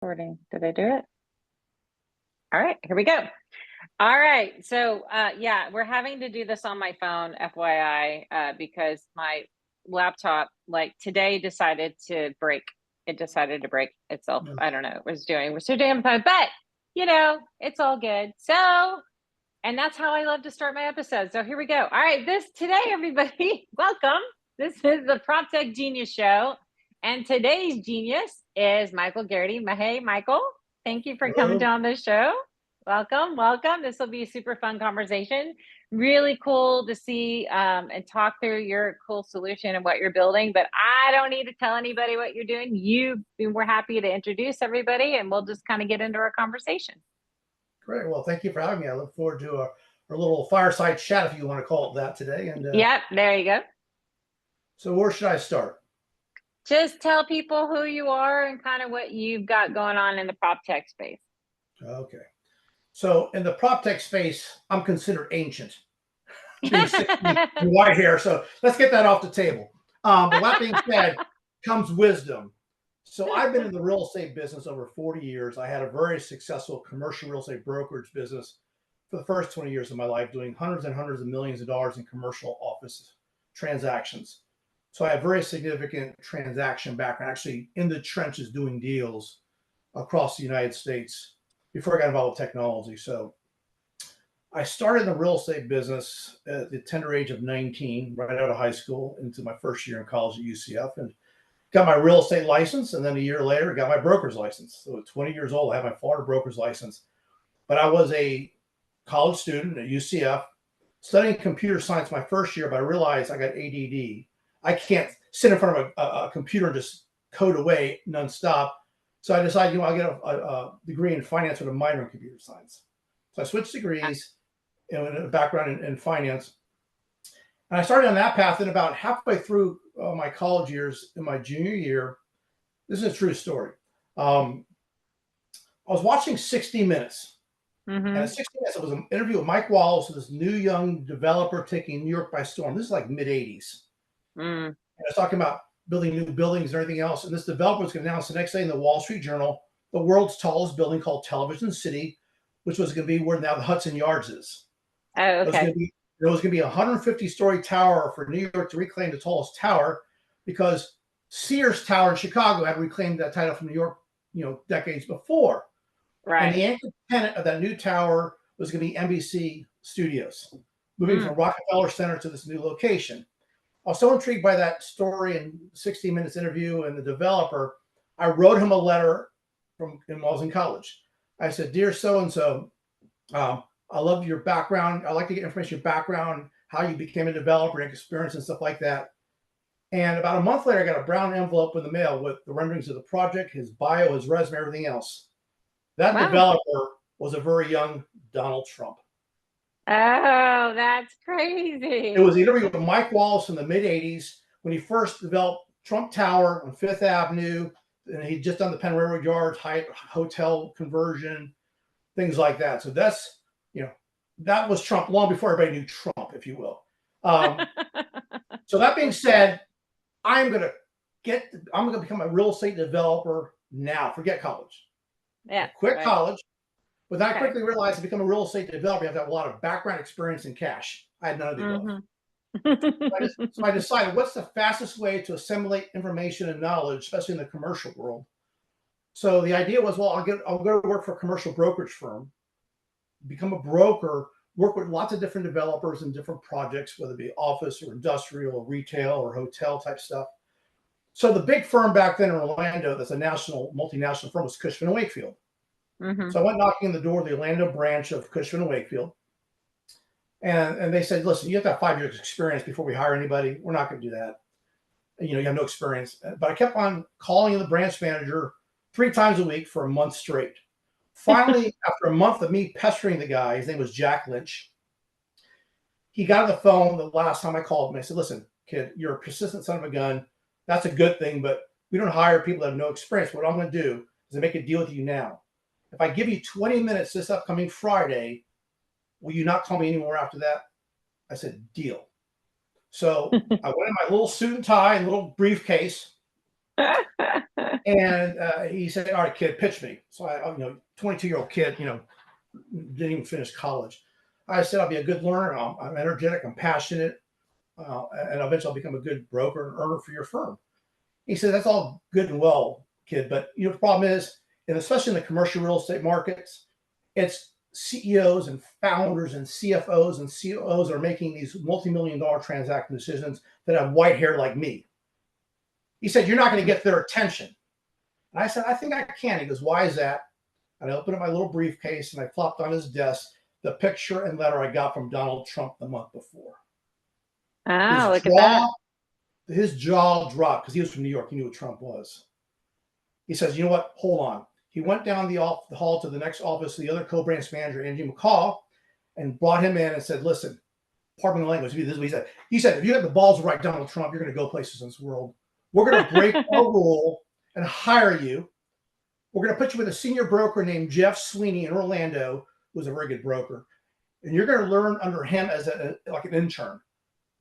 Recording. Did I do it? All right, here we go. All right. So yeah, we're having to do this on my phone, FYI, because my laptop like today decided to break. It decided to break itself. Yeah. I don't know what it was doing. We're so damn fun, but it's all good. So, and that's how I love to start my episode. So here we go. All right, this today, everybody, welcome. This is the Prop Tech Genius Show. And today's genius is Michael Gerrity. Hey, Michael, thank you for coming Hello. on the show. Welcome, welcome. This will be a super fun conversation. Really cool to see and talk through your cool solution and what you're building. But I don't need to tell anybody what you're doing. We're happy to introduce everybody, and we'll just kind of get into our conversation. Great. Well, thank you for having me. I look forward to our little fireside chat, if you want to call it that, today. And Yep, there you go. so where should I start? Just tell people who you are and kind of what you've got going on in the prop tech space. Okay. So in the prop tech space, I'm considered ancient, being 60 and white hair. So let's get that off the table. But that being said, comes wisdom. So I've been in the real estate business over 40 years. I had a very successful commercial real estate brokerage business for the first 20 years of my life, doing hundreds and hundreds of millions of dollars in commercial office transactions. So I have very significant transaction background, actually in the trenches doing deals across the United States before I got involved with technology. So I started in the real estate business at the tender age of 19, right out of high school, into my first year in college at UCF, and got my real estate license. And then a year later, got my broker's license. So at 20 years old, I had my Florida broker's license. But I was a college student at UCF studying computer science my first year, but I realized I got ADD. I can't sit in front of a computer and just code away nonstop. So I decided, I'll get a degree in finance with a minor in computer science. So I switched degrees and a background in finance. And I started on that path. And about halfway through my college years, in my junior year, this is a true story. I was watching 60 Minutes. And at 60 Minutes, it was an interview with Mike Wallace, this new young developer taking New York by storm. This is like mid 80s. And I was talking about building new buildings and everything else. And this developer was going to announce the next day in the Wall Street Journal the world's tallest building called Television City, which was going to be where now the Hudson Yards is. Oh, okay. There was going to be a 150-story tower for New York to reclaim the tallest tower, because Sears Tower in Chicago had reclaimed that title from New York, decades before. Right. And the anchor tenant of that new tower was going to be NBC Studios, moving from Rockefeller Center to this new location. I was so intrigued by that story and 60 Minutes interview and the developer, I wrote him a letter when I was in college. I said, "Dear so-and-so, I love your background. I'd like to get information, your background, how you became a developer, and experience and stuff like that." And about a month later, I got a brown envelope in the mail with the renderings of the project, his bio, his resume, everything else. That developer was a very young Donald Trump. Oh, that's crazy. It was the interview with Mike Wallace in the mid 80s when he first developed Trump Tower on Fifth Avenue. And he'd just done the Penn Railroad Yards Hyatt hotel conversion, things like that. So that's, that was Trump long before everybody knew Trump, if you will. So that being said, I'm going to become a real estate developer now. Forget college. Yeah. Quit college. But then I quickly realized to become a real estate developer, you have to have a lot of background experience and cash. I had none of the above. So I decided, what's the fastest way to assimilate information and knowledge, especially in the commercial world? So the idea was, well, I'll go to work for a commercial brokerage firm, become a broker, work with lots of different developers and different projects, whether it be office or industrial or retail or hotel type stuff. So the big firm back then in Orlando, that's a multinational firm, was Cushman & Wakefield. So I went knocking on the door of the Orlando branch of Cushman & Wakefield. And they said, "Listen, you have to have 5 years experience before we hire anybody. We're not going to do that. You have no experience." But I kept on calling the branch manager 3 times a week for a month straight. Finally, after a month of me pestering the guy, his name was Jack Lynch, he got on the phone the last time I called him. I said, "Listen, kid, you're a persistent son of a gun. That's a good thing, but we don't hire people that have no experience. What I'm going to do is make a deal with you now. If I give you 20 minutes this upcoming Friday, will you not call me anymore after that?" I said, "Deal." So I went in my little suit and tie and little briefcase, And he said, "All right, kid, pitch me." So I, 22-year-old kid, didn't even finish college. I said, "I'll be a good learner. I'm energetic. I'm passionate, and eventually I'll become a good broker and earner for your firm." He said, "That's all good and well, kid, but the problem is, and especially in the commercial real estate markets, it's CEOs and founders and CFOs and COOs are making these multi-million-dollar transaction decisions that have white hair like me." He said, "You're not going to get their attention." And I said, "I think I can." He goes, "Why is that?" And I opened up my little briefcase and I plopped on his desk the picture and letter I got from Donald Trump the month before. Oh, His look at that. jaw dropped because he was from New York. He knew what Trump was. He says, "You know what? Hold on." He went down the hall to the next office, the other co-branch manager, Angie McCall, and brought him in and said, "Listen, pardon the language. This is what he said. He said, if you have the balls to write Donald Trump, you're going to go places in this world. We're going to break our rule and hire you. We're going to put you with a senior broker named Jeff Sweeney in Orlando, who's a very good broker. And you're going to learn under him as like an intern.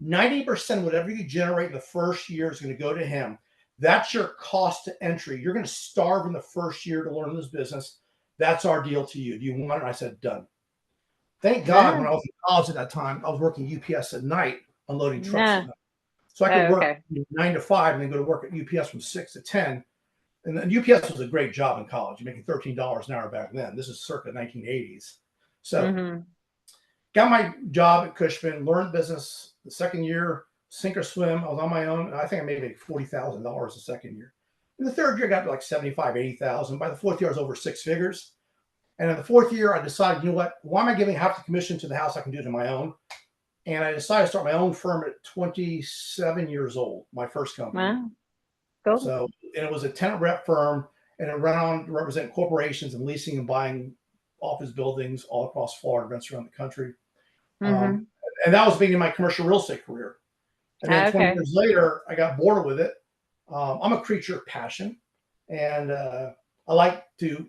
90% of whatever you generate in the first year is going to go to him. That's your cost to entry. You're going to starve in the first year to learn this business. That's our deal to you. Do you want it?" I said, "Done." Thank God, when I was in college at that time, I was working UPS at night, unloading trucks at No. night. So I could Oh, work okay. 9 to 5 and then go to work at UPS from 6 to 10. And then UPS was a great job in college. You're making $13 an hour back then. This is circa 1980s. So Mm-hmm. got my job at Cushman, learned business the second year, sink or swim. I was on my own. I think I made like $40,000 the second year. In the third year, I got to like 75, 80,000. By the fourth year, I was over six figures. And in the fourth year, I decided, you know what? Why am I giving half the commission to the house? I can do it on my own. And I decided to start my own firm at 27 years old, my first company. Wow. Cool. So, and it was a tenant rep firm, and it ran on to represent corporations and leasing and buying office buildings all across Florida, events around the country. Mm-hmm. And that was the beginning of my commercial real estate career. And then 20 Okay. years later, I got bored with it. I'm a creature of passion, and I like to,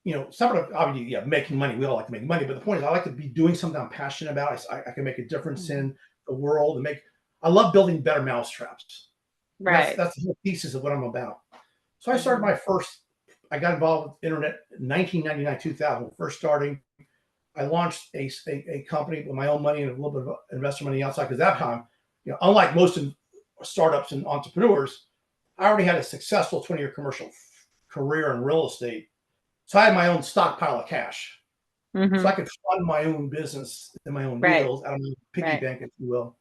obviously, yeah, making money. We all like to make money, but the point is, I like to be doing something I'm passionate about. I can make a difference in the world and I love building better mousetraps. Right. That's the whole thesis of what I'm about. So I started I got involved with internet in 1999, 2000. First starting, I launched a company with my own money and a little bit of investor money outside, because that time, unlike most startups and entrepreneurs, I already had a successful 20-year commercial career in real estate. So I had my own stockpile of cash. Mm-hmm. So I could fund my own business and my own Right. deals out of my piggy bank, if you will.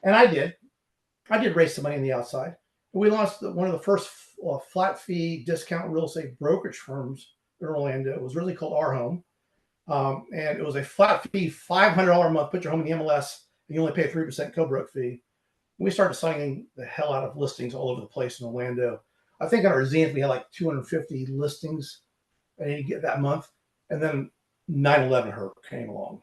And I did. I did raise some money on the outside. We launched one of the first flat fee discount real estate brokerage firms in Orlando. It was really called Our Home. And it was a flat fee, $500 a month, put your home in the MLS, and you only pay a 3% co-broke fee. And we started signing the hell out of listings all over the place in Orlando. I think on our Zenith, we had like 250 listings and get that month. And then 9/11 came along.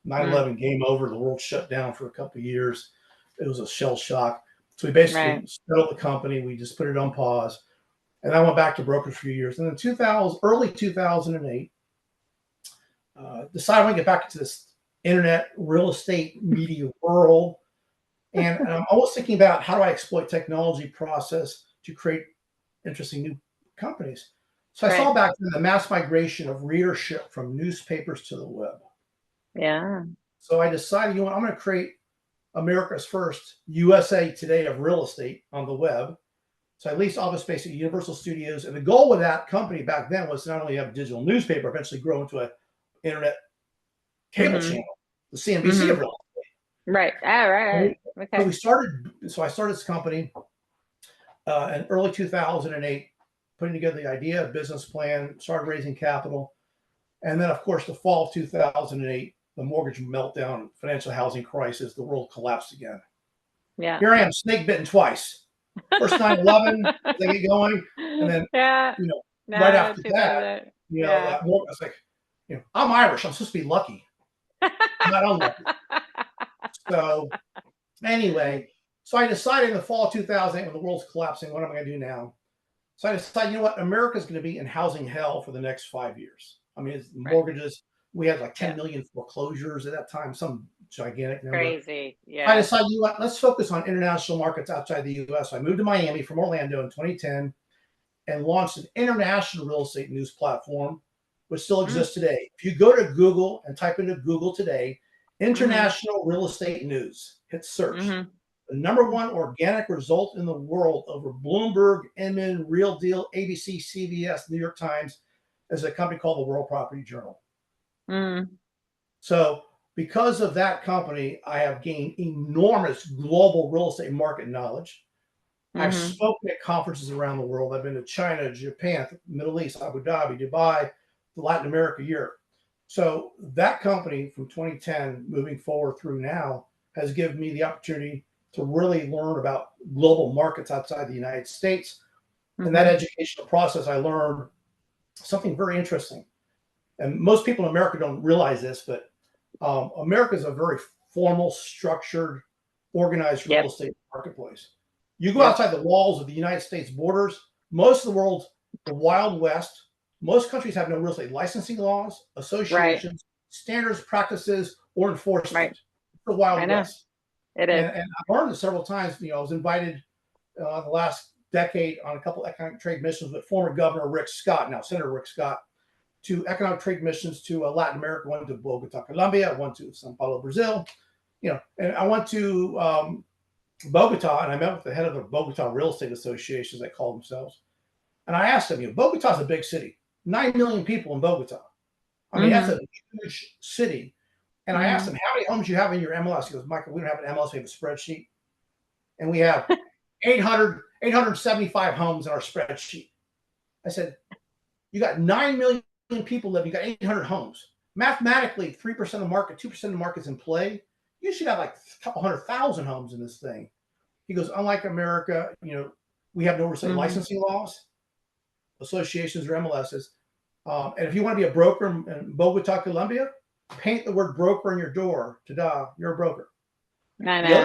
9/11 game over. The world shut down for a couple of years. It was a shell shock. So we basically settled the company. We just put it on pause. And I went back to brokerage for a few years. And in early 2008, decided I want to get back into this internet real estate media world. And I'm always thinking about, how do I exploit technology process to create interesting new companies? So I saw back then the mass migration of readership from newspapers to the web. Yeah. So I decided, I'm going to create America's first USA Today of real estate on the web. So I leased office space at Universal Studios. And the goal with that company back then was to not only have a digital newspaper, eventually grow into an internet cable channel, the CNBC of real estate. Right. Oh, right. Okay. So I started this company in early 2008, putting together the idea, business plan, started raising capital. And then, of course, the fall of 2008, the mortgage meltdown, financial housing crisis, the world collapsed again. Yeah. Here I am, snake bitten twice. First 9/11, they get going. And then, right after that, I was like, I'm Irish. I'm supposed to be lucky, not unlucky. So anyway, so I decided in the fall of 2008, when the world's collapsing, what am I going to do now? So I decided, America's going to be in housing hell for the next 5 years. I mean, it's mortgages. We had like 10 million foreclosures at that time, some gigantic number. Crazy. I Yeah. decided, you know what, let's focus on international markets outside the U.S. So I moved to Miami from Orlando in 2010 and launched an international real estate news platform, which still exists today. If you go to Google and type into Google today, international real estate news, hit search. The number one organic result in the world over Bloomberg, Inman, Real Deal, ABC, CBS, New York Times is a company called the World Property Journal. So because of that company, I have gained enormous global real estate market knowledge. I've spoken at conferences around the world. I've been to China, Japan, Middle East, Abu Dhabi, Dubai, Latin America, Europe. So that company from 2010 moving forward through now has given me the opportunity to really learn about global markets outside the United States. In that educational process, I learned something very interesting. And most people in America don't realize this, but America is a very formal, structured, organized real estate marketplace. You go outside the walls of the United States borders, most of the world's the Wild West. Most countries have no real estate licensing laws, associations, standards, practices, or enforcement. It's the Wild West. It is. And I've learned this several times. You know, I was invited the last decade on a couple of economic trade missions with former Governor Rick Scott, now Senator Rick Scott, to economic trade missions to Latin America. Went to Bogota, Colombia. I went to Sao Paulo, Brazil. You know, and I went to Bogota, and I met with the head of the Bogota Real Estate Association, as they call themselves. And I asked him, you know, Bogota's a big city, 9 million people in Bogota. I mean, that's a huge city. And I asked him, how many homes you have in your MLS? He goes, Michael, we don't have an MLS, we have a spreadsheet. And we have 875 homes in our spreadsheet. I said, you got 9 million people living, you got 800 homes. Mathematically, 3% of the market, 2% of the market's in play. You should have like a couple 100,000 homes in this thing. He goes, unlike America, you know, we have no real estate licensing laws, associations or MLSs. And if you want to be a broker in Bogota, Colombia, paint the word broker on your door. Ta-da, you're a broker. I know. The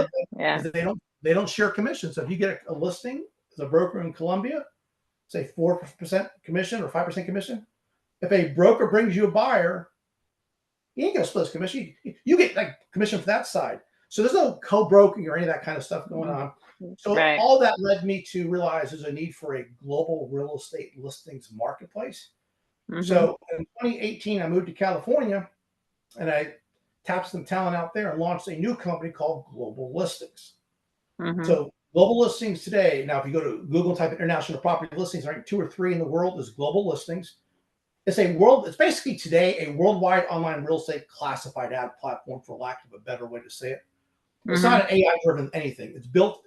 other thing is they don't share commissions. So if you get a listing as a broker in Colombia, say 4% commission or 5% commission, if a broker brings you a buyer, you ain't gonna split his commission. You get like commission for that side. So there's no co-broking or any of that kind of stuff going on. So all that led me to realize there's a need for a global real estate listings marketplace. So in 2018, I moved to California and I tapped some talent out there and launched a new company called Global Listings. So Global Listings today, now if you go to Google and type international property listings, rank 2 or 3 in the world is Global Listings. It's basically today a worldwide online real estate classified ad platform, for lack of a better way to say it. It's not an AI driven anything. It's built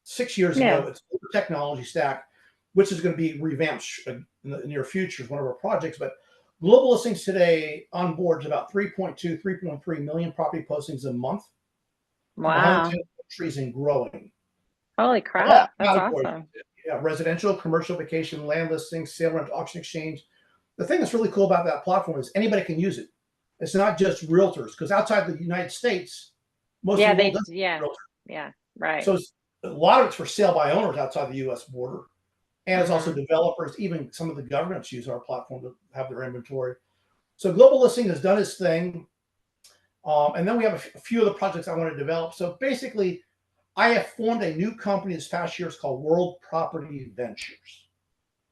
6 years ago. It's a technology stack, which is going to be revamped in the near future as one of our projects. But Global Listings today onboards about 3.2, 3.3 million property postings a month. Wow. 110 countries and growing. Holy crap. That's awesome. Yeah, residential, commercial, vacation, land listings, sale, rent, auction, exchange. The thing that's really cool about that platform is anybody can use it. It's not just realtors, because outside the United States, most of the world doesn't use realtors. So a lot of it's for sale by owners outside the U.S. border, and it's also developers. Even some of the governments use our platform to have their inventory. So Global Listing has done its thing, and then we have a few other projects I want to develop. So basically, I have formed a new company this past year. It's called World Property Ventures.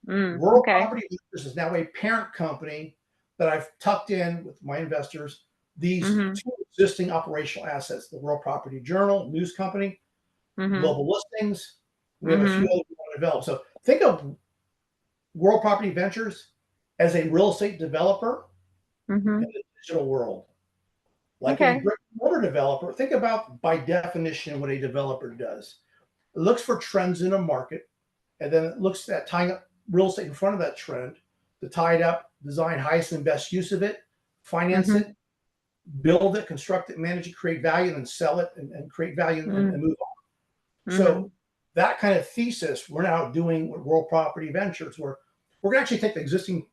World Property Ventures is now a parent company that I've tucked in with my investors these 2 existing operational assets: the World Property Journal news company, Global Listings. We have a few others we want to develop. So think of World Property Ventures as a real estate developer in the digital world. Like a brick and mortar developer, think about by definition what a developer does. It looks for trends in a market, and then it looks at tying up real estate in front of that trend to tie it up, design highest and best use of it, finance it, build it, construct it, manage it, create value, and then sell it and create value and move on. So that kind of thesis we're now doing with World Property Ventures, where we're going to actually take the existing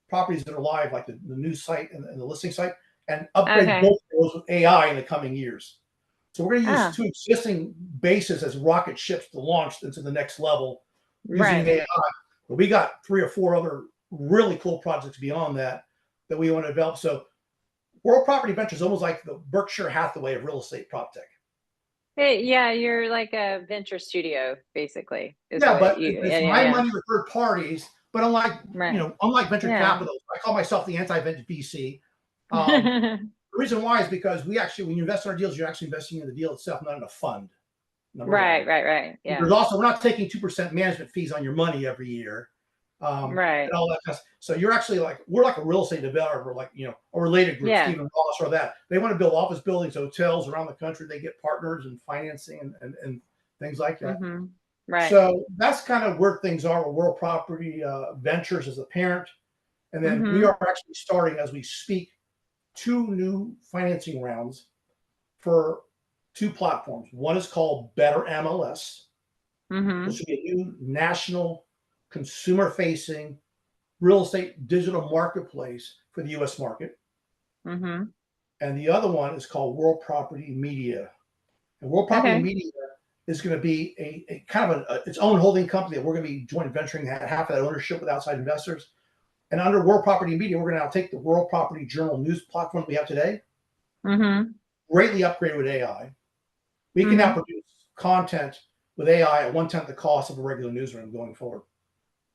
properties that are live, like the news site and the listing site, and upgrade both of those with AI in the coming years. So we're going to use 2 existing bases as rocket ships to launch into the next level using AI. But we got 3 or 4 other really cool projects beyond that we want to develop. So World Property Ventures is almost like the Berkshire Hathaway of real estate prop tech. Hey, yeah, you're like a venture studio, basically, is Yeah, what but you, it's yeah, my yeah, money with third parties. But right. unlike venture Yeah. capital, I call myself the anti-venture VC. Um, the reason why is because when you invest in our deals, you're actually investing in the deal itself, not in a fund. Number one. Right, right, right. Yeah. There's also we're not taking 2% management fees on your money every year, and Right. all that kind of. So you're actually we're like a real estate developer, a related group, Yeah. Stephen Ross or that. They want to build office buildings, hotels around the country. They get partners and financing and things like that. Mm-hmm. Right. So that's kind of where things are with World Property Ventures as a parent. And then we Mm-hmm. are actually starting as we speak 2 new financing rounds for 2 platforms. One is called Better MLS, Mm-hmm. which will be a new national consumer facing real estate digital marketplace for the US market. Mm-hmm. And the other one is called World Property Media. And World Property Okay. Media is going to be a kind of its own holding company that we're going to be joint venturing half of that ownership with outside investors. And under World Property Media, we're going to now take the World Property Journal news platform we have today, Mm-hmm. greatly upgraded with AI. We can now Mm-hmm. produce content with AI at 1/10 the cost of a regular newsroom going forward.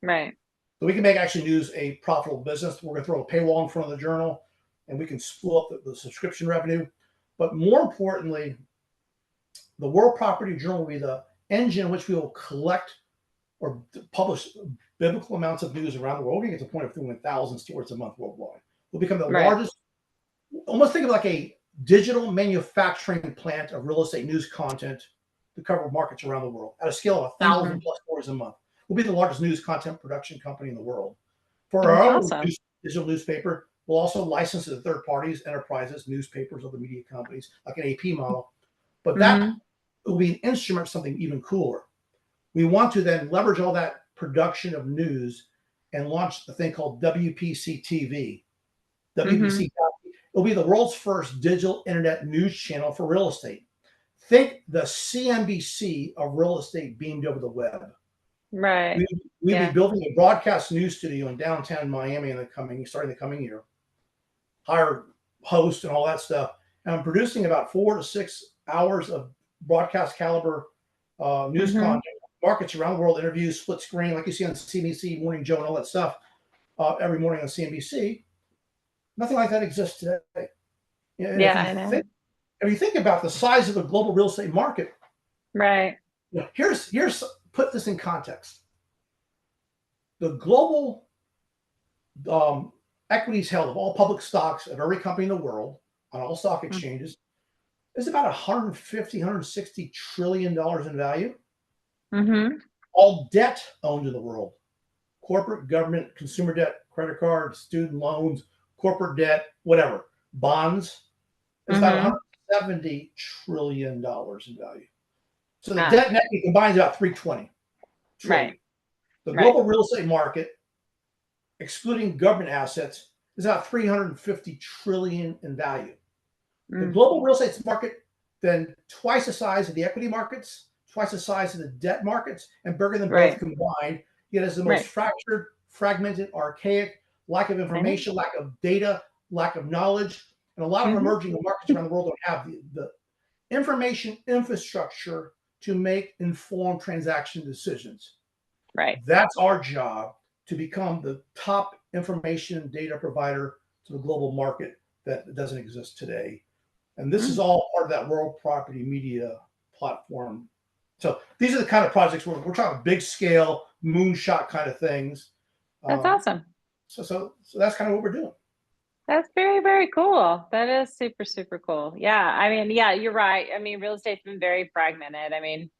Right. So we can make actually news a profitable business. We're going to throw a paywall in front of the journal, and we can split up the subscription revenue. But more importantly, the World Property Journal will be the engine in which we will collect or publish biblical amounts of news around the world. We're going to get to the point of doing 1,000 stories a month worldwide. We'll become the Right. largest, almost think of like a digital manufacturing plant of real estate news content to cover markets around the world at a scale of 1,000 Mm-hmm. plus stories a month. We'll be the largest news content production company in the world. For That's our own awesome. digital newspaper, we'll also license it to third parties, enterprises, newspapers, other media companies, like an AP model. But that Mm-hmm. will be an instrument of something even cooler. We want to then leverage all that production of news and launch the thing called WPC TV. Mm-hmm. WPC will be the world's first digital internet news channel for real estate. Think the CNBC of real estate beamed over the web. Right. We'd be Yeah. building a broadcast news studio in downtown Miami starting the coming year. Hire hosts and all that stuff. And I'm producing about 4 to 6 hours of broadcast caliber news Mm-hmm. content, markets around the world, interviews, split screen, like you see on CNBC, Morning Joe, and all that stuff every morning on CNBC. Nothing like that exists today. And Yeah, I know. if you think about the size of the global real estate market, Right. here's put this in context. The global equities held of all public stocks of every company in the world on all stock exchanges is about 150, 160 trillion dollars in value. Mm-hmm. All debt owned in the world, corporate, government, consumer debt, credit cards, student loans, corporate debt, whatever, bonds, is about Mm-hmm. 170 trillion dollars in value. So the Ah, debt and equity combined is about 320 trillion. right. The Right. global real estate market, excluding government assets, is about 350 trillion in value. The Mm. global real estate market, then twice the size of the equity markets, twice the size of the debt markets, and bigger than both Right. combined, yet is the most Right. fractured, fragmented, archaic, lack of I know. information, lack of data, lack of knowledge. And a lot of Mm-hmm. emerging markets around the world don't have the information infrastructure to make informed transaction decisions. Right. That's our job, to become the top information data provider to the global market that doesn't exist today. And this is Mm. all part of that World Property Media platform. So these are the kind of projects we're talking big scale, moonshot kind of things. That's Um, awesome. so that's kind of what we're doing. That's very, very cool. That is super, super cool. Yeah. I mean, yeah, you're right. I mean, real estate's been very fragmented. I mean,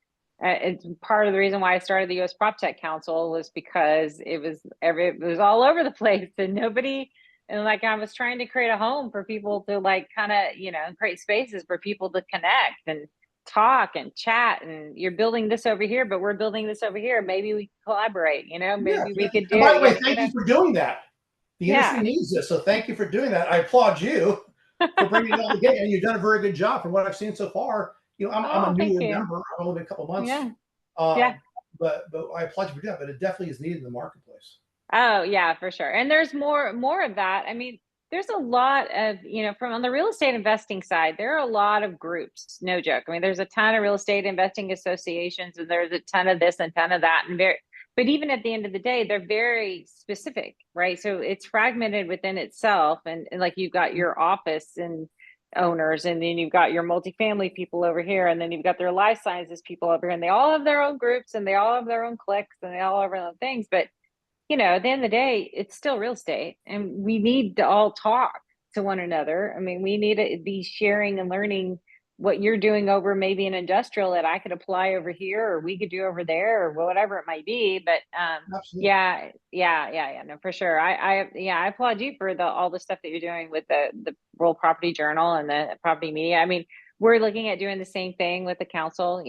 it's part of the reason why I started the U.S. PropTech Council was because it was all over the place and nobody, and like I was trying to create a home for people to like kind of, create spaces for people to connect and talk and chat. And you're building this over here, but we're building this over here. Maybe we collaborate, Yeah. maybe we could do, And by the way, thank you for doing that. The industry yeah. needs this. So thank you for doing that. I applaud you for bringing it all together. And you've done a very good job from what I've seen so far. I'm a Oh, thank newer you. member. I've only been a couple of months. Yeah. Uh, Yeah. but I applaud you for that. But it definitely is needed in the marketplace. Oh, yeah, for sure. And there's more of that. I mean, there's a lot of, from on the real estate investing side, there are a lot of groups, no joke. I mean, there's a ton of real estate investing associations, and there's a ton of this and ton of that. But even at the end of the day, they're very specific, right? So it's fragmented within itself. And like you've got your office and owners, and then you've got your multifamily people over here, and then you've got their life sciences people over here, and they all have their own groups, and they all have their own cliques, and they all have their own things. But at the end of the day, it's still real estate, and we need to all talk to one another. I mean, we need to be sharing and learning what you're doing over maybe an industrial that I could apply over here, or we could do over there, or whatever it might be. But Absolutely. yeah, no, for sure. I applaud you for all the stuff that you're doing with the Rural Property Journal and the property media. I mean, we're looking at doing the same thing with the council,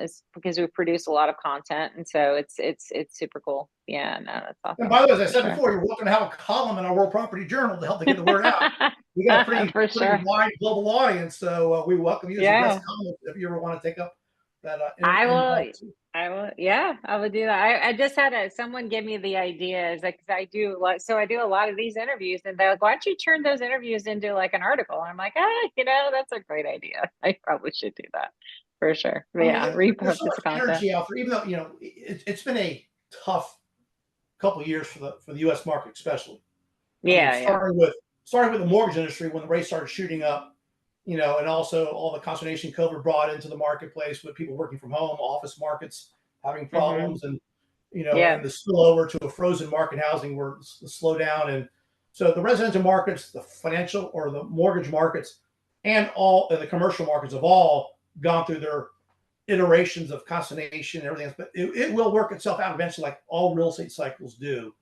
is because we produce a lot of content, and so it's super cool. Yeah, no, that's And awesome. by the way, as I For said sure. before, you're welcome to have a column in our World Property Journal to help to get the word out. We got a pretty For sure. wide global audience, so we welcome you as a Yeah. guest columnist if you ever want to take up that. I will. Yeah, I will do that. I just had someone give me the idea. Is like, 'cause I do a lot. So I do a lot of these interviews, and they're like, "Why don't you turn those interviews into like an article?" And I'm like, that's a great idea. I probably should do that for sure. But I mean, yeah, there's so repurpose much content. energy out there, even though it's been a tough couple of years for the U.S. market, especially. I mean, Yeah. starting with the mortgage industry when the rates started shooting up, and also all the consternation COVID brought into the marketplace with people working from home, office markets having Mm-hmm. problems, and Yeah. and the spillover to a frozen market housing where the slowdown. And so the residential markets, the financial or the mortgage markets, and all the commercial markets have all gone through their iterations of consternation and everything else, but it will work itself out eventually, like all real estate cycles do.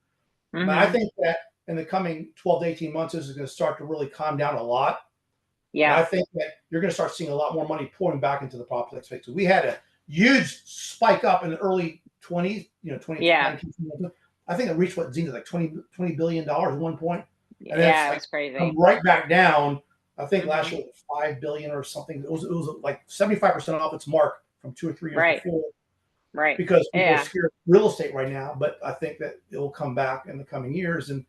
But I Mm-hmm. think that in the coming 12 to 18 months, this is going to start to really calm down a lot. And Yeah. I think that you're going to start seeing a lot more money pouring back into the property space. So we had a huge spike up in the early 20s, Yeah. 2019. I think it reached what Zenith like $20 billion at one point, and then it's Yeah. It like was come crazy. right back down. I think last Mm-hmm. year was 5 billion or something. It was like 75% off its mark from 2 or 3 years Right. before, Right. because people are Yeah. scared of real estate right now. But I think that it will come back in the coming years, and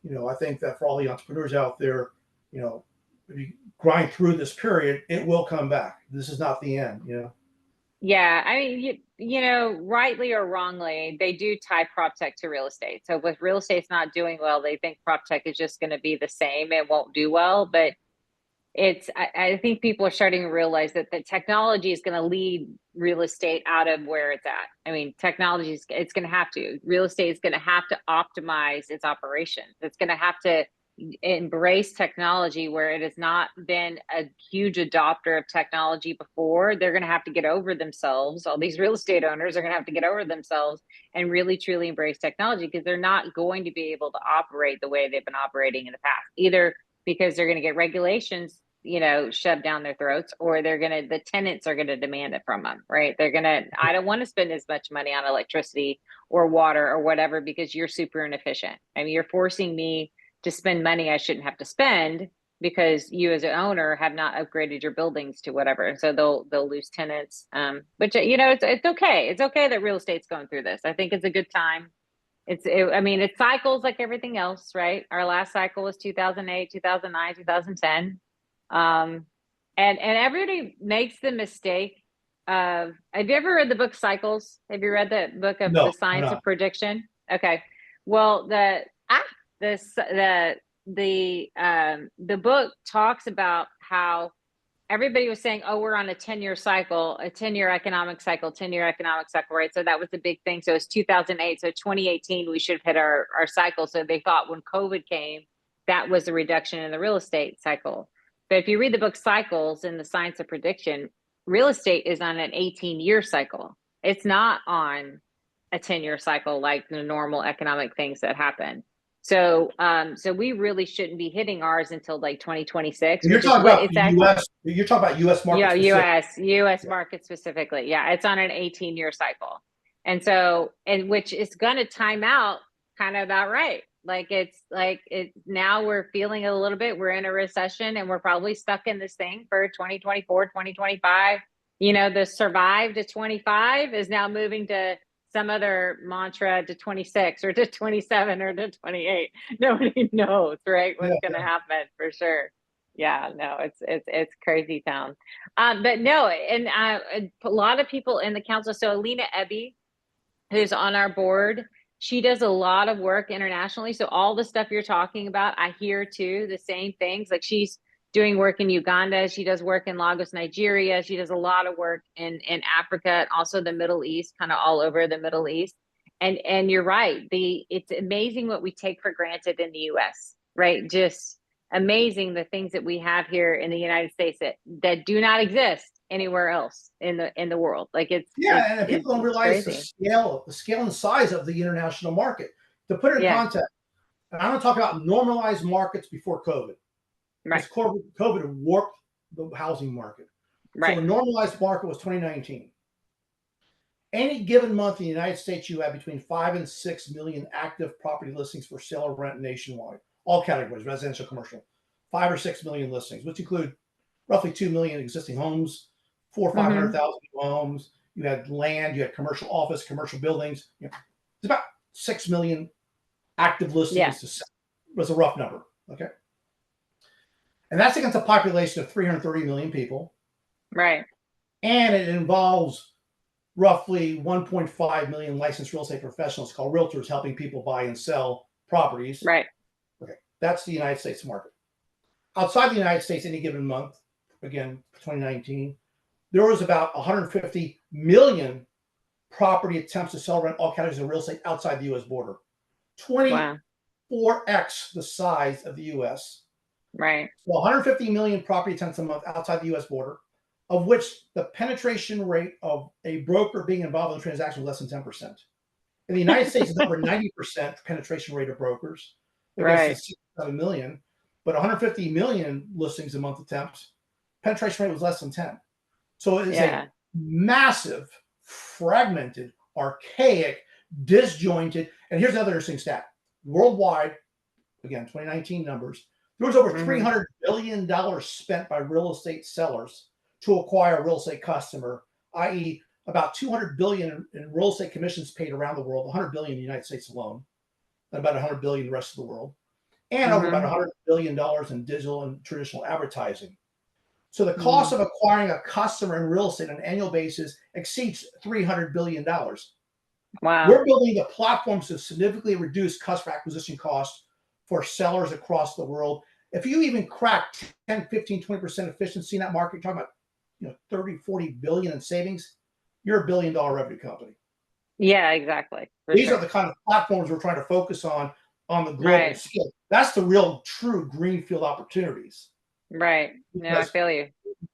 I think that for all the entrepreneurs out there, if you grind through this period, it will come back. This is not the end. Yeah, I mean, rightly or wrongly, they do tie prop tech to real estate. So if real estate's not doing well, they think prop tech is just going to be the same. It won't do well. But I think people are starting to realize that the technology is going to lead real estate out of where it's at. I mean, it's going to have to. Real estate is going to have to optimize its operations. It's going to have to embrace technology where it has not been a huge adopter of technology before. They're going to have to get over themselves. All these real estate owners are going to have to get over themselves and really truly embrace technology, because they're not going to be able to operate the way they've been operating in the past, either because they're going to get regulations shoved down their throats, or the tenants are going to demand it from them, right? I don't want to spend as much money on electricity or water or whatever because you're super inefficient. I mean, you're forcing me to spend money I shouldn't have to spend because you as an owner have not upgraded your buildings to whatever. So they'll lose tenants. But it's okay. It's okay that real estate's going through this. I think it's a good time. I mean, it cycles like everything else, right? Our last cycle was 2008, 2009, 2010. And everybody makes the mistake of, have you ever read the book Cycles? Have you read the book of No, The I'm Science of not. Prediction? Okay. Well, the book talks about how everybody was saying, oh, we're on a 10-year cycle, a 10-year economic cycle, 10-year economic cycle, right? So that was the big thing. So it's 2008. So 2018, we should have hit our cycle. So they thought when COVID came, that was a reduction in the real estate cycle. But if you read the book Cycles in The Science of Prediction, real estate is on an 18-year cycle. It's not on a 10-year cycle like the normal economic things that happen. So we really shouldn't be hitting ours until like 2026, You're which is talking what about it's the actually. U.S. You're talking about U.S. market Yeah, specific. US Yeah. market specifically. Yeah, it's on an 18-year cycle. And which is going to time out kind of about right. Now we're feeling a little bit, we're in a recession, and we're probably stuck in this thing for 2024, 2025. The survive to 25 is now moving to some other mantra to 26 or to 27 or to 28. Nobody knows, right? What's Yeah. going to happen for sure. Yeah, no, it's crazy town. But no, and a lot of people in the council. So Alina Ebby, who's on our board, she does a lot of work internationally. So all the stuff you're talking about, I hear too, the same things. Like she's doing work in Uganda, she does work in Lagos, Nigeria, she does a lot of work in Africa and also the Middle East, kind of all over the Middle East. And you're right, it's amazing what we take for granted in the US, right? Just amazing the things that we have here in the United States that do not exist anywhere else in the world. Like Yeah, and people don't realize the crazy. scale and size of the international market. To put it in Yeah, context, and I'm going to talk about normalized markets before COVID, right, because COVID warped the housing market. So right, a normalized market was 2019. Any given month in the United States, you have between 5 and 6 million active property listings for sale or rent nationwide, all categories, residential, commercial. 5 or 6 million listings, which include roughly 2 million existing homes, 400,000 or 500,000 new homes. You had land, you had commercial office, commercial buildings. It's about 6 million active yeah, listings to sell. Was a rough number, okay? And that's against a population of 330 million people. right, And it involves roughly 1.5 million licensed real estate professionals called realtors helping people buy and sell properties. right, Okay, that's the United States market. Outside the United States, any given month, again, 2019, there was about 150 million property attempts to sell, rent, all categories of real estate outside the U.S. border. wow, 24x the size of the U.S. right, So 150 million property attempts a month outside the U.S. border, of which the penetration rate of a broker being involved in the transaction was less than 10%. In the United States, it's over 90% penetration rate of brokers against the right, 67 million, but 150 million listings a month attempts, penetration rate was less than 10. So it is yeah, a massive, fragmented, archaic, disjointed. And here's another interesting stat. Worldwide, again, 2019 numbers, there was over mm-hmm. $300 billion spent by real estate sellers to acquire a real estate customer, i.e., about 200 billion in real estate commissions paid around the world, 100 billion in the United States alone, and about 100 billion in the rest of the world, and over about Mm-hmm. $100 billion in digital and traditional advertising. So the cost Mm. of acquiring a customer in real estate on an annual basis exceeds $300 billion. Wow, We're building the platforms to significantly reduce customer acquisition costs for sellers across the world. If you even crack 10, 15, 20% efficiency in that market, you're talking about 30, 40 billion in savings, you're $1 billion revenue company. yeah, exactly, for These are sure, the kind of platforms we're trying to focus on the global right, scale. That's the real true greenfield opportunities, right. No, I because feel you.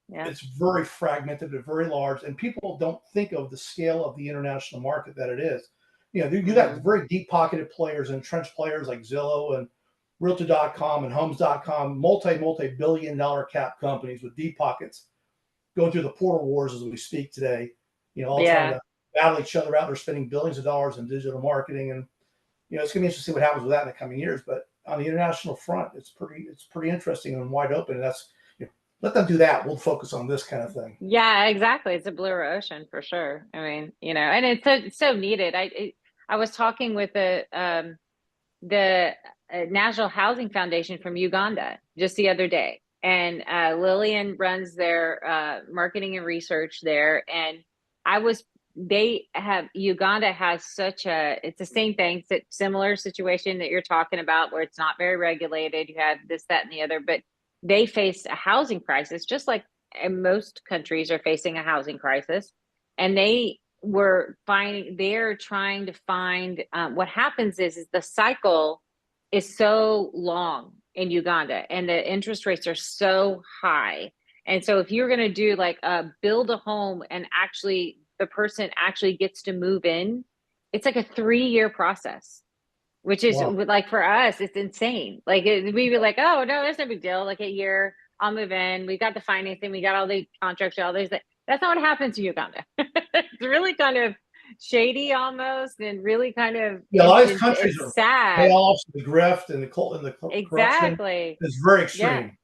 Yeah, it's very fragmented and very large, and people don't think of the scale of the international market that it is. You got mm-hmm. very deep pocketed players, entrenched players like Zillow and Realtor.com and Homes.com, multi-billion dollar cap companies with deep pockets going through the portal wars as we speak today, all trying Yeah, to battle each other out. They're spending billions of dollars in digital marketing, and it's going to be interesting to see what happens with that in the coming years. But on the international front, it's pretty interesting and wide open. And that's let them do that. We'll focus on this kind of thing. yeah, exactly. It's a bluer ocean for sure. I mean, and it's so needed. I was talking with the National Housing Foundation from Uganda just the other day, and Lillian runs their marketing and research there. And I was, they have Uganda has it's the same thing, similar situation that you're talking about, where it's not very regulated. You have this, that, and the other, but they face a housing crisis, just like most countries are facing a housing crisis, and they're trying to find what happens is the cycle is so long in Uganda and the interest rates are so high. And so if you're going to do like build a home and actually the person actually gets to move in, it's like a 3-year process, which is Wow. like for us, it's insane. Like we'd be like, oh no, that's no big deal. Like a year, I'll move in. We got the financing, we got all the contracts, all these. That's not what happens in Uganda. It's really kind of shady almost, and really kind of Yeah, a lot of these countries it's are sad. payoffs, the grift, and the corruption Exactly. is very Yeah. extreme.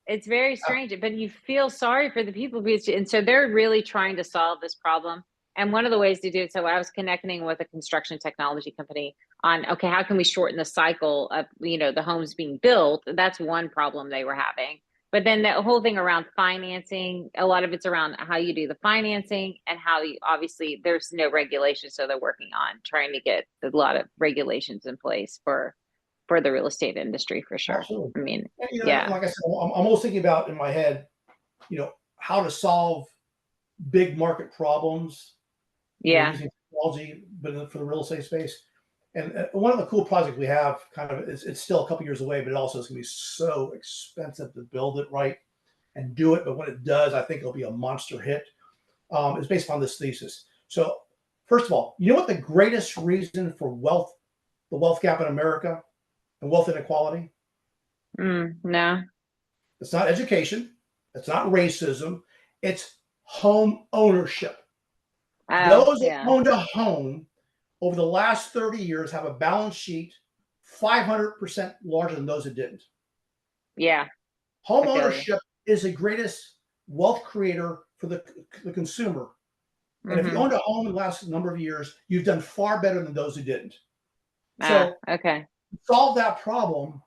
It's very strange, but you feel sorry for the people, and so they're really trying to solve this problem. And one of the ways to do it, so I was connecting with a construction technology company on, okay, how can we shorten the cycle of, the homes being built? That's one problem they were having. But then the whole thing around financing, a lot of it's around how you do the financing and how you, obviously there's no regulation. So they're working on trying to get a lot of regulations in place for the real estate industry for sure. Absolutely. I mean, And, yeah, like I said, I'm almost thinking about in my head, how to solve big market problems, yeah, using technology, but for the real estate space. And one of the cool projects we have, kind of, it's still a couple years away, but it also is going to be so expensive to build it right and do it. But when it does, I think it'll be a monster hit. It's based on this thesis. So, first of all, you know what the greatest reason for the wealth gap in America and wealth inequality? no, It's not education. It's not racism. It's home ownership. oh, Those that yeah, owned a home over the last 30 years have a balance sheet 500% larger than those that didn't. yeah, Home I feel you. ownership is the greatest wealth creator for the consumer. And if you Mm-hmm. owned a home in the last number of years, you've done far better than those who didn't. Ah, So, okay. to solve that problem,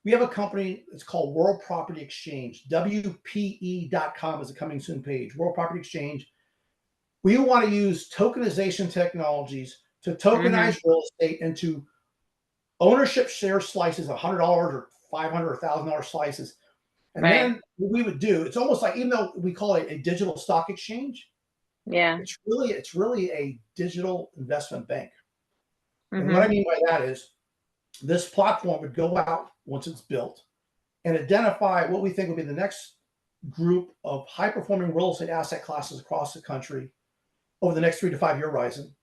we have a company. It's called World Property Exchange. WPE.com is a coming soon page. World Property Exchange. We want to use tokenization technologies to Mm-hmm. tokenize real estate into ownership share slices, $100 or $500 or $1,000 slices. And Right. then what we would do, it's almost like, even though we call it a digital stock exchange, Yeah. it's really a digital investment bank. And what I Mm-hmm. mean by that is this platform would go out once it's built and identify what we think would be the next group of high performing real estate asset classes across the country over the next 3 to 5 year horizon,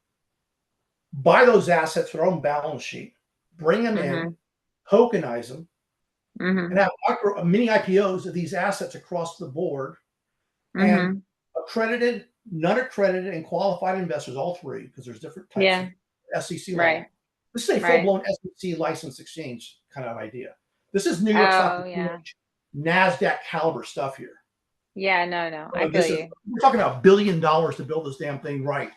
buy those assets for their own balance sheet, bring them in, Mm-hmm. tokenize them, Mm-hmm. and have mini IPOs of these assets across the board, and Mm-hmm. accredited, non-accredited, and qualified investors, all three, because there's different types Yeah. of SEC Right. law. This is a Right. full-blown SEC licensed exchange kind of idea. This is New York Stock Oh, yeah. Exchange, NASDAQ caliber stuff here. Yeah. No, no. I feel This is, you. we're talking about $1 billion to build this damn thing right.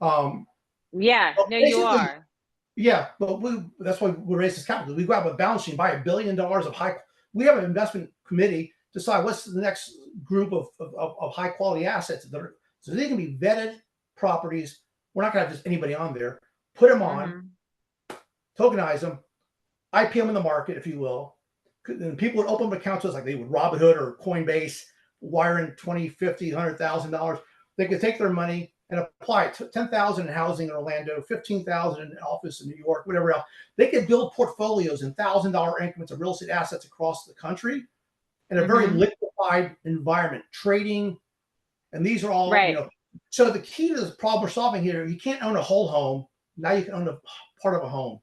Yeah. But No, you basically, are. yeah, but that's why we raise this capital. We grab a balance sheet, buy $1 billion of high. We have an investment committee decide what's the next group of high quality assets that are, so they can be vetted properties. We're not going to have just anybody on there. Put them on, Mm-hmm. tokenize them, IPO them in the market, if you will. And people would open up accounts like they would Robinhood or Coinbase, wire in $20,000, $50,000, $100,000. They could take their money and apply it. 10,000 in housing in Orlando, 15,000 in office in New York, whatever else. They could build portfolios in $1,000 increments of real estate assets across the country in a very Mm-hmm. liquefied environment, trading. And these are all, Right. so the key to this problem we're solving here, you can't own a whole home. Now you can own a part of a home.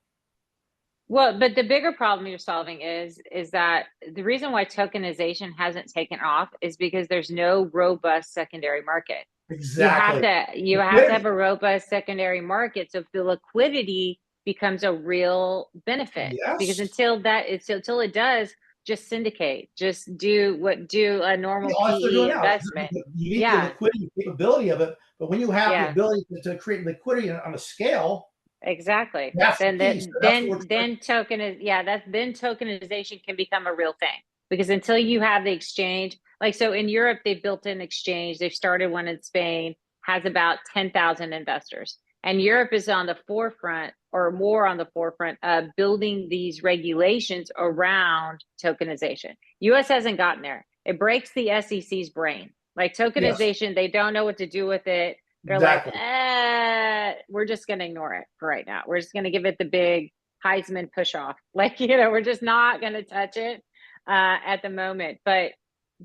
Well, but the bigger problem you're solving is that the reason why tokenization hasn't taken off is because there's no robust secondary market. You have Exactly. to you have to have Liquidity. a robust secondary market, so the liquidity becomes a real benefit, because Yes. until it does, just syndicate, just do a normal All that's what they're doing PE now. investment. You need the Yeah, liquidity capability of it, but when you have the yeah, ability to create liquidity on a scale, exactly. that's the Then key. So then that's what then we're trying. then token is yeah, that's then tokenization can become a real thing, because until you have the exchange, like, so in Europe they've built an exchange. They've started one in Spain, has about 10,000 investors. And Europe is on the forefront, or more on the forefront, of building these regulations around tokenization. US hasn't gotten there. It breaks the SEC's brain. Like, Yes, tokenization, they don't know what to do with it. They're like, exactly. we're just going to ignore it for right now. We're just going to give it the big Heisman push off. Like, we're just not going to touch it at the moment. But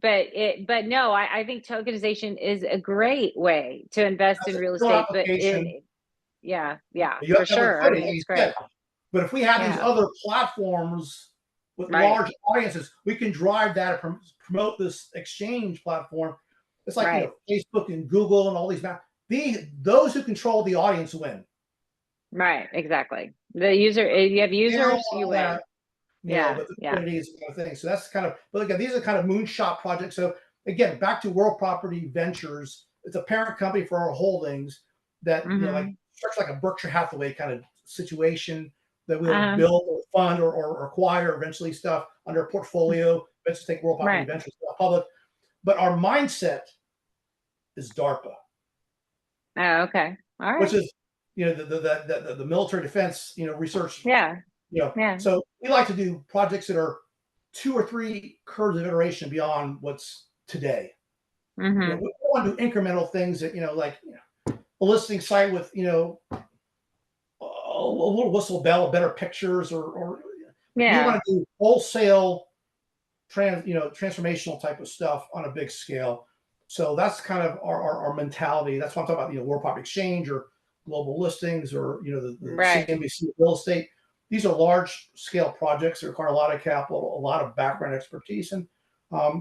no, I think tokenization is a great way to invest That's in a real still estate. But application. yeah, You have for to have sure. I liquidity, mean, like it's you great. said. But if we have these Yeah, other platforms with right, large audiences, we can drive that and promote this exchange platform. It's like, right, Facebook and Google and all these now. Those who control the audience win. right. Exactly. The user, you have Scale, users, you all win. that, Yeah, but the yeah. liquidity is the kind of thing. So that's kind of, but again, these are kind of moonshot projects. So again, back to World Property Ventures, it's a parent company for our holdings. that, like Mm-hmm. structure like a Berkshire Hathaway kind of situation that we'll Uh-huh. build or fund or acquire eventually stuff under a portfolio, eventually take World Property Right. Ventures public. But our mindset is DARPA, Oh, okay. All which right. is, the military defense, research, Yeah. Yeah. so we like to do projects that are 2 or 3 curves of iteration beyond what's today. Mm-hmm. We want to do incremental things that, like, a listing site with, a little whistle bell, better pictures, or we Yeah. want to do wholesale transformational type of stuff on a big scale. So that's kind of our mentality. That's what I'm talking about, World Property Exchange or global listings or, the Right. CNBC real estate. These are large scale projects that require a lot of capital, a lot of background expertise. And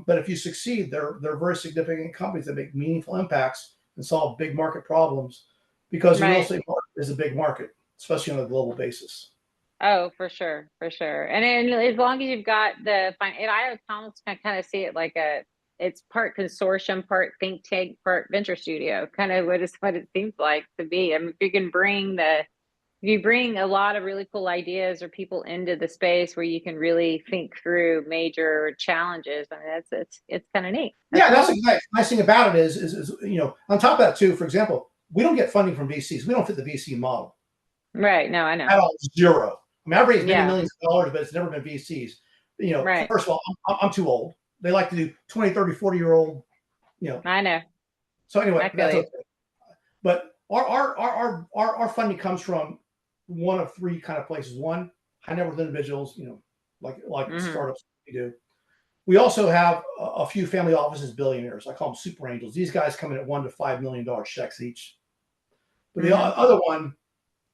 but if you succeed, they're very significant companies that make meaningful impacts and solve big market problems because the real Right. estate market is a big market, especially on a global basis. Oh, for sure, for sure. And then as long as you've got and I almost kind of see it like it's part consortium, part think tank, part venture studio, kind of what it seems like to be. I mean, if you bring a lot of really cool ideas or people into the space where you can really think through major challenges, I mean, it's kind of neat. That's Yeah, that's cool. the nice thing about it is on top of that too. For example, we don't get funding from VCs. We don't fit the VC model Right. No, I know. at all. Zero. I mean, I've raised many Yeah. millions of dollars, but it's never been VCs. Right. First of all, I'm too old. They like to do 20, 30, 40-year-old, you know. I know. So anyway, I feel that's you. okay. But our funding comes from one of 3 kind of places. One, high net worth individuals, like Hmm. startups we do. We also have a few family offices, billionaires. I call them super angels. These guys come in at $1 to $5 million checks each. But the Hmm. other one,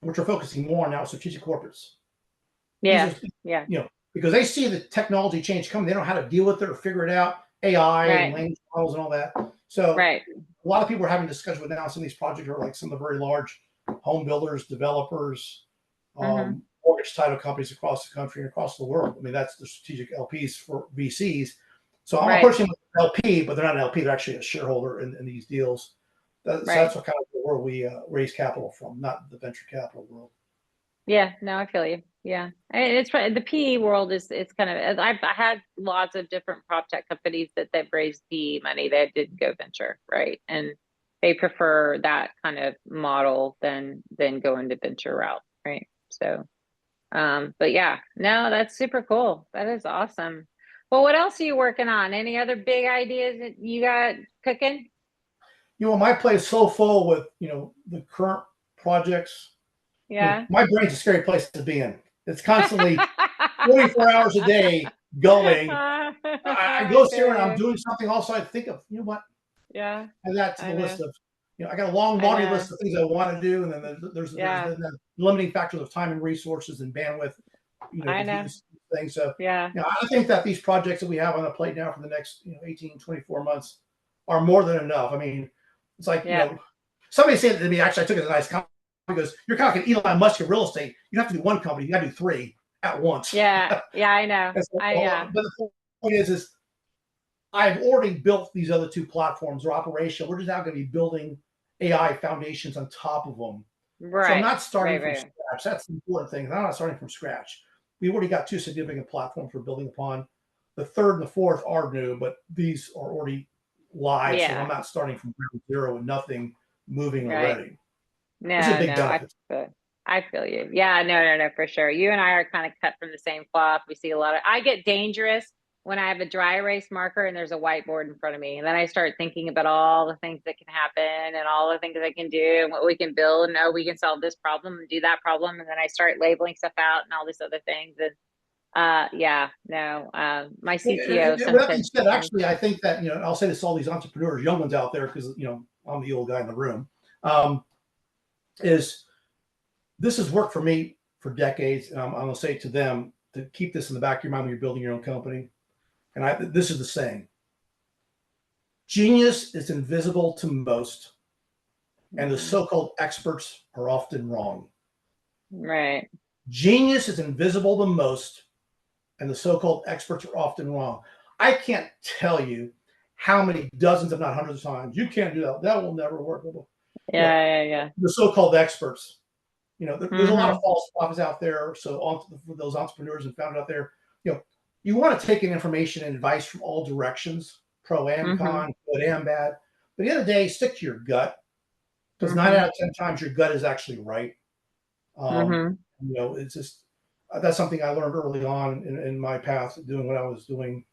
which we're focusing more on now, is strategic corporates. These Yeah. are, Yeah. because they see the technology change coming. They don't know how to deal with it or figure it out, AI and Right. language models and all that. So Right. a lot of people are having discussions with now. Some of these projects are like some of the very large home builders, developers, Hmm. mortgage title companies across the country and across the world. I mean, that's the strategic LPs for VCs. So I'm Right. approaching with LP, but they're not an LP. They're actually a shareholder in these deals. So Right. that's what kind of where we raise capital from, not the venture capital world. Yeah, no, I feel you. Yeah, it's right. The PE world it's kind of. I had lots of different prop tech companies they've raised PE money that didn't go venture, right? And they prefer that kind of model than go into venture route, right? So, but yeah, no, that's super cool. That is awesome. Well, what else are you working on? Any other big ideas that you got cooking? My plate is so full with the current projects. Yeah. My brain's a scary place to be in. It's constantly 24 hours a day going. I I go feel through and I'm you. doing something. Also, I think of what, Yeah, add that to the I know. list of, I got a long I laundry know. list of things I want to do, and then there's Yeah, the limiting factors of time and resources and bandwidth, I to do know. this thing. So, Yeah. I think that these projects that we have on the plate now for the next 18, 24 months are more than enough. I mean, it's like Yeah. somebody said to me, actually, I took it as a nice compliment. Because you're kind of like an Elon Musk of real estate. You have to do one company, you got to do 3 at once. Yeah. Yeah, I know. So, Yeah. but the point is I've already built these other 2 platforms. They're operational. We're just now going to be building AI foundations on top of them. So I'm Right. not starting Right, from right. scratch. That's the important thing. I'm not starting from scratch. We've already got 2 significant platforms we're building upon. The third and the fourth are new, but these are already live. So I'm Yeah. not starting from ground zero and nothing moving Right. already. This is a No, big no, benefit. I feel you. Yeah, no, no, no, for sure. You and I are kind of cut from the same cloth. We see a lot of I get dangerous when I have a dry erase marker and there's a whiteboard in front of me. And then I start thinking about all the things that can happen and all the things I can do and what we can build and oh, we can solve this problem and do that problem. And then I start labeling stuff out and all these other things. And yeah, no, my CTO With that being sometimes said, actually, I think that I'll say this to all these entrepreneurs, young ones out there, because I'm the old guy in the room. Is this has worked for me for decades, and I'm going to say to them to keep this in the back of your mind when you're building your own company. And this is the saying: genius is invisible to most, and the Mhm. so-called experts are often wrong. Right. Genius is invisible to most, and the so-called experts are often wrong. I can't tell you how many dozens, if not hundreds of times, you can't do that. That will never work. Yeah. the so-called experts. There's a lot of Mhm. false prophets out there. So for those entrepreneurs and founders out there, you want to take in information and advice from all directions, pro and Mhm. con, good and bad. But at the end of the day, stick to your gut, because 9 out of 10 times your gut is actually right. Mhm. It's just that's something I learned early on in my path doing what I was doing.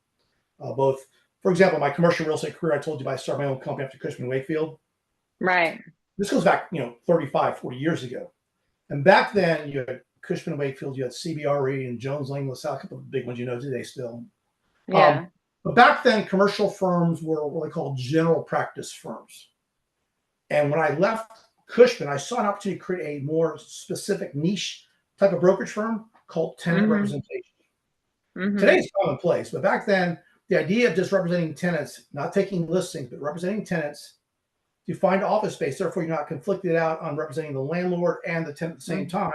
Both, for example, my commercial real estate career, I told you I started my own company after Cushman & Wakefield. Right. This goes back, 35, 40 years ago. And back then, you had Cushman & Wakefield, you had CBRE and Jones Lang LaSalle, a couple of big ones today still. Yeah. But back then, commercial firms were what they call general practice firms. And when I left Cushman, I saw an opportunity to create a more specific niche type of brokerage firm called tenant Mhm. representation. Mhm. Today's commonplace, but back then, the idea of just representing tenants, not taking listings, but representing tenants to find office space. Therefore, you're not conflicted out on representing the landlord and the tenant at the same time.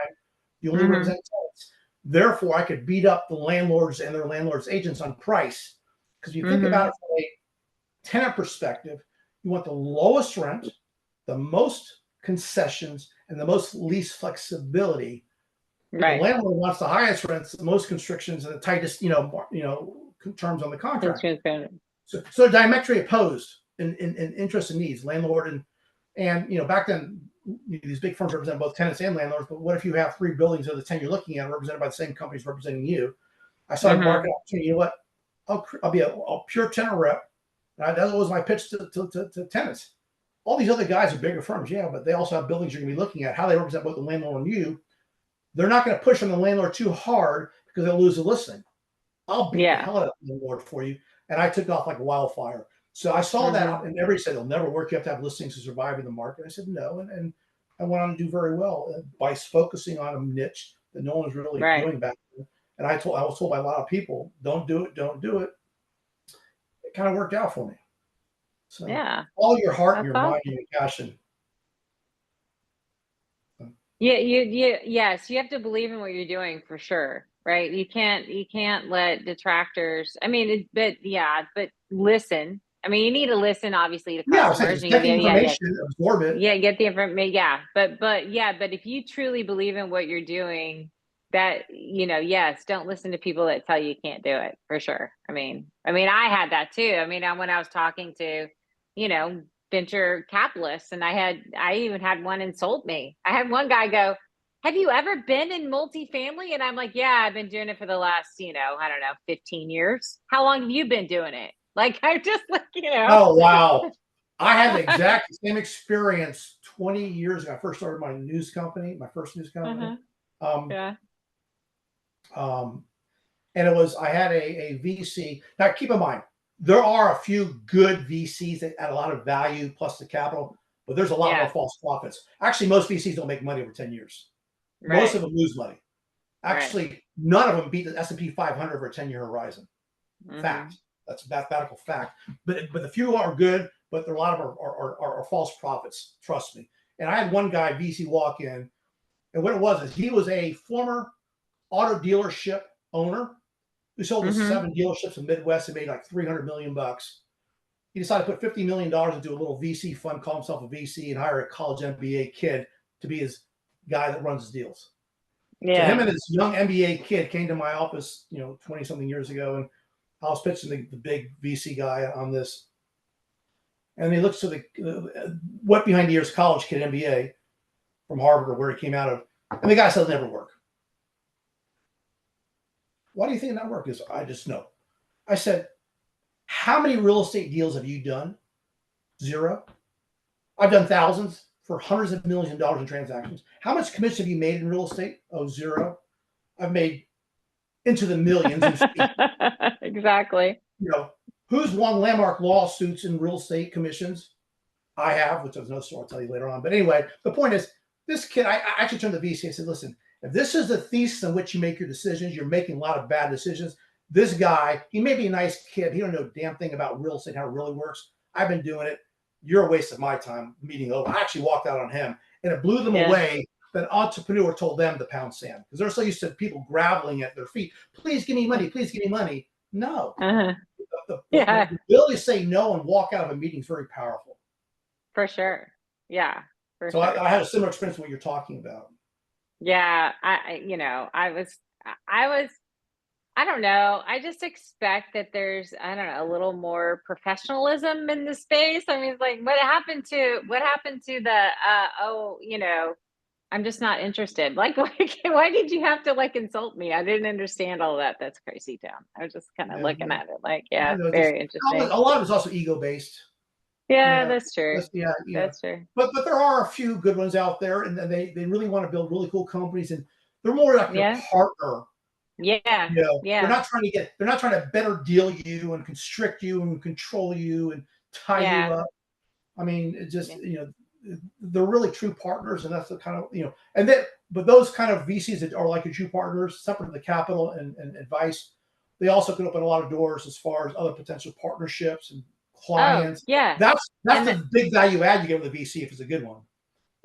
You only Mhm. represent tenants. Therefore, I could beat up the landlords and their landlords' agents on price. Because you think about Mhm. it from a tenant perspective, you want the lowest rent, the most concessions, and the most least flexibility. But the Right. landlord wants the highest rents, the most constrictions, and the tightest, terms on the It's contract. transparent. So diametrically opposed in interests and needs, landlord and back then these big firms represent both tenants and landlords. But what if you have 3 buildings of the 10 you're looking at represented by the same companies representing you? I saw a market Mhm. opportunity. You know what? I'll be a pure tenant rep. That was my pitch to tenants. All these other guys are bigger firms, yeah, but they also have buildings you're going to be looking at. How they represent both the landlord and you. They're not going to push on the landlord too hard because they'll lose the listing. I'll beat the Yeah. hell out of the landlord for you. And I took off like a wildfire. So I saw that, Mhm. and everybody said it'll never work. You have to have listings to survive in the market. I said no, and I went on to do very well by focusing on a niche that no one was really Right. doing back then. And I was told by a lot of people, don't do it, don't do it. It kind of worked out for me. So Yeah. follow your heart and That's your mind and awesome. your passion. Yes, you have to believe in what you're doing for sure, right? You can't let detractors. I mean, but listen. I mean, you need to listen, obviously, to Yeah, I said customers. just And get the yeah, information, absorb it. yeah, get the information. Yeah, but if you truly believe in what you're doing, yes, don't listen to people that tell you can't do it for sure. I mean, I had that too. When I was talking to, you know, venture capitalists, and I even had one insult me. I had one guy go, "Have you ever been in multifamily?" And I'm like, "Yeah, I've been doing it for the last, I don't know, 15 years. How long have you been doing it?" Like, I'm just like. Oh, wow. I had the exact same experience 20 years ago. I first started my news company, my first news company. Uh-huh. Um, Yeah. um, and I had a VC. Now, keep in mind, there are a few good VCs that add a lot of value plus the capital, but there's a lot more Yeah. false profits. Actually, most VCs don't make money over 10 years. Most of Right. them lose money. Right. Actually, none of them beat the S&P 500 over a 10-year horizon. Fact. Mhm. That's a mathematical fact. But the few are good, but there are a lot of them are false prophets. Trust me. And I had one guy VC walk in, and what it was is he was a former auto dealership owner who sold to Mhm. 7 dealerships in the Midwest and made like 300 million bucks. He decided to put $50 million into a little VC fund, call himself a VC, and hire a college MBA kid to be his guy that runs his deals. So him Yeah. and this young MBA kid came to my office, 20 something years ago, and I was pitching the big VC guy on this. And he looks to the wet behind the ears college kid, MBA from Harvard or where he came out of. And the guy said, it'll never work. Why do you think it not work? Because I just know. I said, how many real estate deals have you done? Zero. I've done thousands for hundreds of millions of dollars in transactions. How much commission have you made in real estate? Oh, zero. I've made into the millions in fees. Exactly. You know, who's won landmark lawsuits in real estate commissions? I have, which is another story I'll tell you later on. But anyway, the point is, this kid, I actually turned to the VC. I said, listen, if this is the thesis in which you make your decisions, you're making a lot of bad decisions. This guy, he may be a nice kid. He don't know a damn thing about real estate, how it really works. I've been doing it. You're a waste of my time. Meeting over. I actually walked out on him, and it blew them Yeah. away. That entrepreneur told them to pound sand because they're so used to people groveling at their feet. Please give me money. Please give me money. No, Uh-huh. the Yeah, ability to say no and walk out of a meeting is very powerful. for sure. Yeah. for So sure. I had a similar experience to what you're talking about. Yeah, you know, I was, I don't know. I just expect that there's, I don't know, a little more professionalism in the space. I mean, it's like, what happened to the, oh, you know, I'm just not interested. Like, why did you have to like insult me? I didn't understand all that. That's crazy town. I was just kind of Yeah, looking yeah. at it like, I yeah, know, just very interesting. a lot of it's also ego based. Yeah, Yeah, that's true. yeah, That's true. but there are a few good ones out there, and they really want to build really cool companies, and they're more like your Yeah. partner. Yeah. You know, Yeah. they're not trying to better deal you and constrict you and control you and tie you Yeah. up. I mean, it just Yeah. they're really true partners, and that's the kind of and then but those kind of VCs that are like your true partners, separate from the capital and advice, they also can open a lot of doors as far as other potential partnerships and Oh, clients. yeah. That's And the big value add you get with a VC if it's a good one.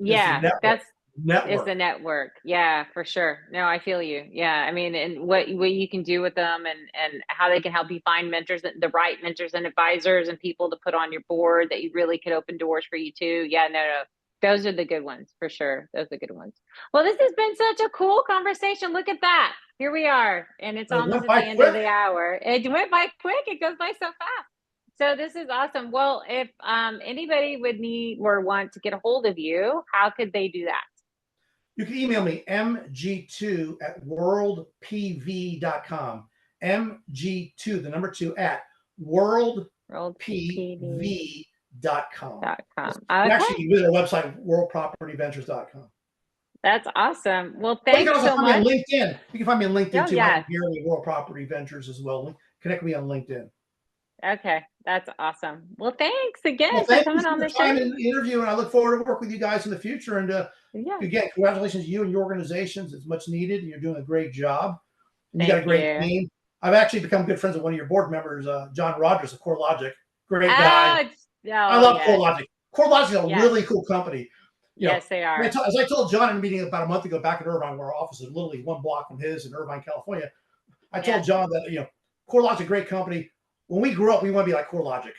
Is the yeah, network. that's is Network. the network. Yeah, for sure. No, I feel you. Yeah. I mean, and what you can do with them and how they can help you find mentors, the right mentors and advisors and people to put on your board that you really could open doors for you too. Yeah, no, no. Those are the good ones for sure. Those are the good ones. Well, this has been such a cool conversation. Look at that. Here we are. And it's It almost went at by the end of quick. the hour. It went by quick. It goes by so fast. So this is awesome. Well, if anybody would need or want to get a hold of you, how could they do that? You can email me mg2 at worldpv.com. mg2, the number 2 at WorldPD.com. worldpv.com. And actually, Okay, you can visit our website, worldpropertyventures.com. that's awesome. Well, Or you can thanks also so find me on much. LinkedIn. You can find me on LinkedIn Oh, too, Michael yeah. Gerrity, World Property Ventures as well. Connect with me on LinkedIn. Okay, that's awesome. Well, thanks Well, again for thank you coming for on the the show. time and the interview, and I look forward to work with you guys in the future. And Yeah, again, congratulations to you and your organizations. It's much needed, and you're doing a great job. And you got a thank great you. team. I've actually become good friends with one of your board members, John Rogers of CoreLogic. Great guy. Oh, I oh, love yes, CoreLogic. CoreLogic is a yes, really cool company. You know, yes, they are. as I told John in a meeting about a month ago back in Irvine, where our office is literally one block from his in Irvine, California. I Yeah. told John that CoreLogic's a great company. When we grow up, we want to be like CoreLogic.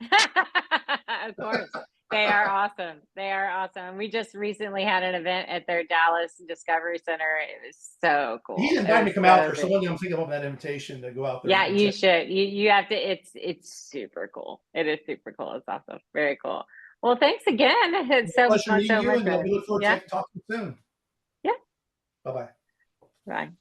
Of course. They are awesome. They are awesome. We just recently had an event at their Dallas Discovery Center. It was so He's cool. It invited me was to come out so there, so great. one day I'm thinking about that invitation to go out there Yeah, and you check. should. You have to. It's super cool. It is super cool. It's awesome. Very cool. Well, thanks again. It's so Pleasure much meeting so you, much and we fun. look forward Yeah. to talking soon. Yeah. Bye bye. Bye.